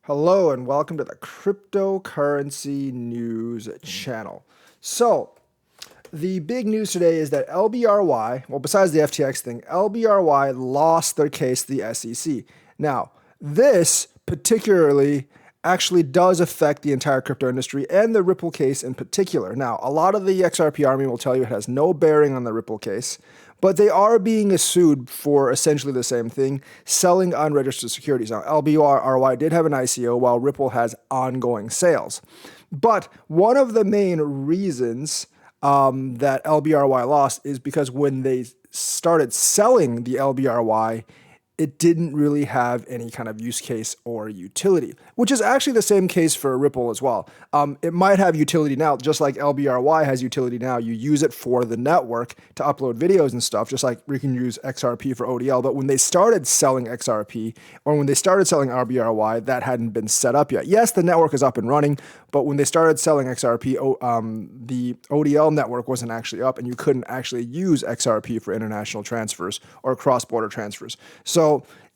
Hello and welcome to the Cryptocurrency News channel. So, the big news today is that LBRY, well, besides the FTX thing, LBRY lost their case to the SEC. Now, this particularly actually does affect the entire crypto industry and the Ripple case in particular. Now, a lot of the XRP army will tell you it has no bearing on the Ripple case, but they are being sued for essentially the same thing, selling unregistered securities. Now, LBRY did have an ICO while Ripple has ongoing sales. But one of the main reasons that LBRY lost is because when they started selling the LBRY, it didn't really have any kind of use case or utility, which is actually the same case for Ripple as well. It might have utility now, just like LBRY has utility now. You use it for the network to upload videos and stuff, just like we can use XRP for ODL. But when they started selling XRP or when they started selling RBRY, that hadn't been set up yet. Yes, the network is up and running, but when they started selling XRP, the ODL network wasn't actually up, and you couldn't actually use XRP for international transfers or cross-border transfers. So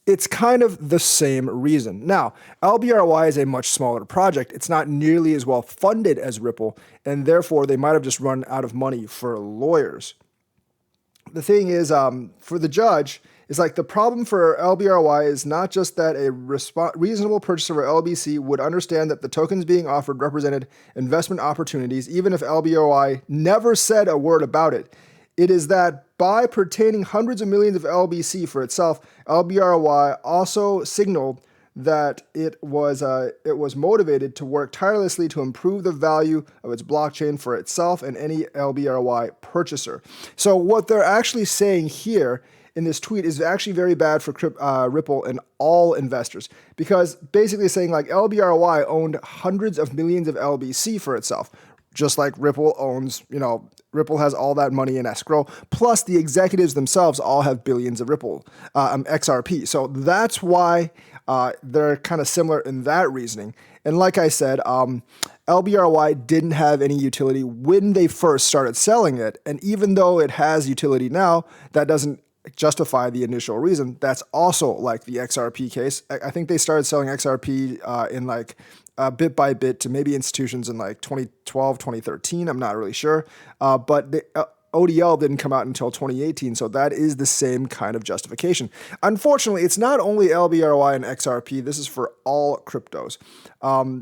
it's kind of the same reason. Now, LBRY is a much smaller project. It's not nearly as well funded as Ripple, and therefore they might have just run out of money for lawyers. The thing is, for the judge, is like the problem for LBRY is not just that a reasonable purchaser of LBC would understand that the tokens being offered represented investment opportunities, even if LBRY never said a word about it. It is that by pertaining hundreds of millions of LBC for itself, LBRY also signaled that it was motivated to work tirelessly to improve the value of its blockchain for itself and any LBRY purchaser. So what they're actually saying here in this tweet is actually very bad for Ripple and all investors, because basically saying like LBRY owned hundreds of millions of LBC for itself, just like Ripple owns, Ripple has all that money in escrow, plus the executives themselves all have billions of Ripple, XRP. So that's why they're kind of similar in that reasoning. And like I said, LBRY didn't have any utility when they first started selling it. And even though it has utility now, that doesn't justify the initial reason. That's also like the XRP case. I think they started selling XRP in like bit by bit to maybe institutions in like 2012, 2013. I'm not really sure. But the ODL didn't come out until 2018. So that is the same kind of justification. Unfortunately, it's not only LBRY and XRP. This is for all cryptos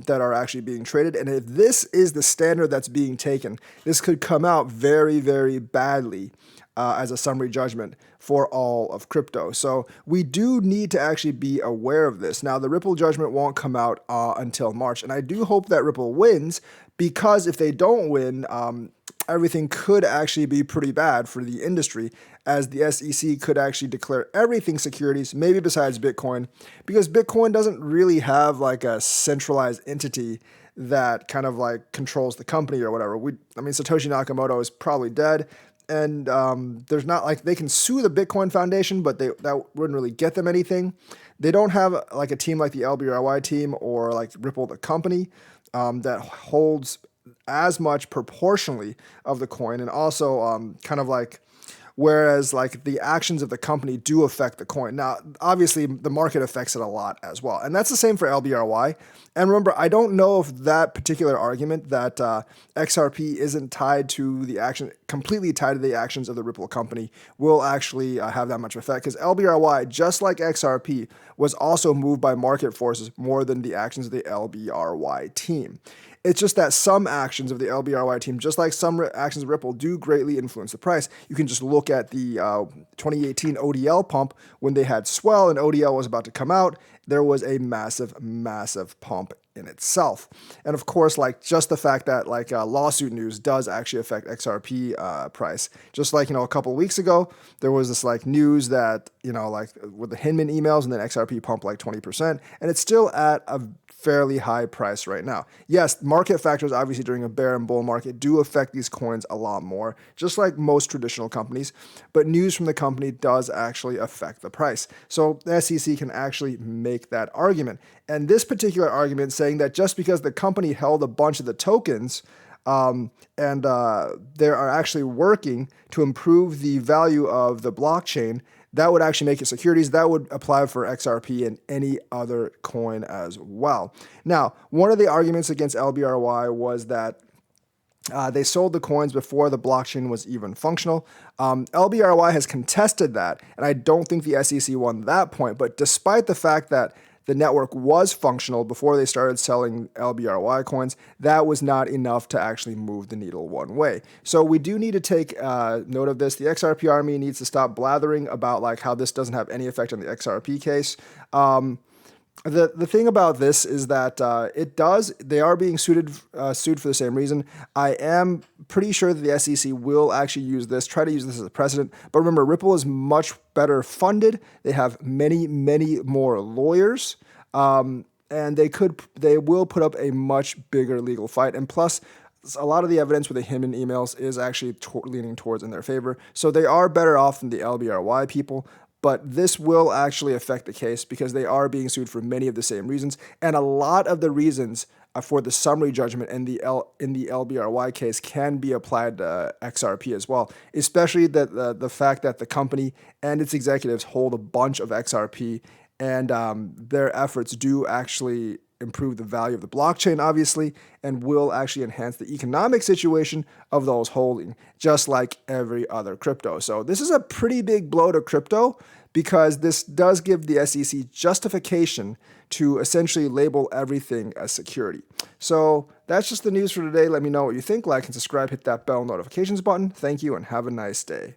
that are actually being traded. And if this is the standard that's being taken, this could come out very, very badly as a summary judgment for all of crypto. So we do need to actually be aware of this. Now, the Ripple judgment won't come out until March, and I do hope that Ripple wins, because if they don't win, everything could actually be pretty bad for the industry, as the SEC could actually declare everything securities, maybe besides Bitcoin, because Bitcoin doesn't really have like a centralized entity that kind of like controls the company or whatever. Satoshi Nakamoto is probably dead. And there's not like they can sue the Bitcoin Foundation, but that wouldn't really get them anything. They don't have like a team like the LBRY team or like Ripple, the company, that holds as much proportionally of the coin, and also kind of like, whereas like the actions of the company do affect the coin. Now, obviously, the market affects it a lot as well. And that's the same for LBRY. And remember, I don't know if that particular argument that XRP isn't tied to the action, completely tied to the actions of the Ripple company, will actually have that much effect. Because LBRY, just like XRP, was also moved by market forces more than the actions of the LBRY team. It's just that some actions of the LBRY team, just like some actions of Ripple, do greatly influence the price. You can just look at the 2018 ODL pump when they had swell and ODL was about to come out. There was a massive, massive pump in itself. And of course, like just the fact that like lawsuit news does actually affect XRP price. Just like, a couple of weeks ago, there was this like news that, like with the Hinman emails, and then XRP pumped like 20%, and it's still at a fairly high price right now. Yes, market factors obviously during a bear and bull market do affect these coins a lot more, just like most traditional companies, but news from the company does actually affect the price. So the SEC can actually make that argument. And this particular argument saying that just because the company held a bunch of the tokens and they are actually working to improve the value of the blockchain, that would actually make it securities. That would apply for XRP and any other coin as well. Now, one of the arguments against LBRY was that they sold the coins before the blockchain was even functional. LBRY has contested that, and I don't think the SEC won that point. But despite the fact that the network was functional before they started selling LBRY coins, that was not enough to actually move the needle one way. So we do need to take note of this. The XRP army needs to stop blathering about like how this doesn't have any effect on the XRP case. The thing about this is that they are being sued for the same reason. I am pretty sure that the SEC will actually try to use this as a precedent. But remember, Ripple is much better funded. They have many, many more lawyers. And they will put up a much bigger legal fight. And plus, a lot of the evidence with the Hinman emails is actually leaning towards in their favor. So they are better off than the LBRY people. But this will actually affect the case because they are being sued for many of the same reasons. And a lot of the reasons for the summary judgment in the LBRY case can be applied to XRP as well, especially the fact that the company and its executives hold a bunch of XRP, and their efforts do actually improve the value of the blockchain, obviously, and will actually enhance the economic situation of those holding, just like every other crypto. So this is a pretty big blow to crypto because this does give the SEC justification to essentially label everything as security. So that's just the news for today. Let me know what you think. Like and subscribe, hit that bell notifications button. Thank you and have a nice day.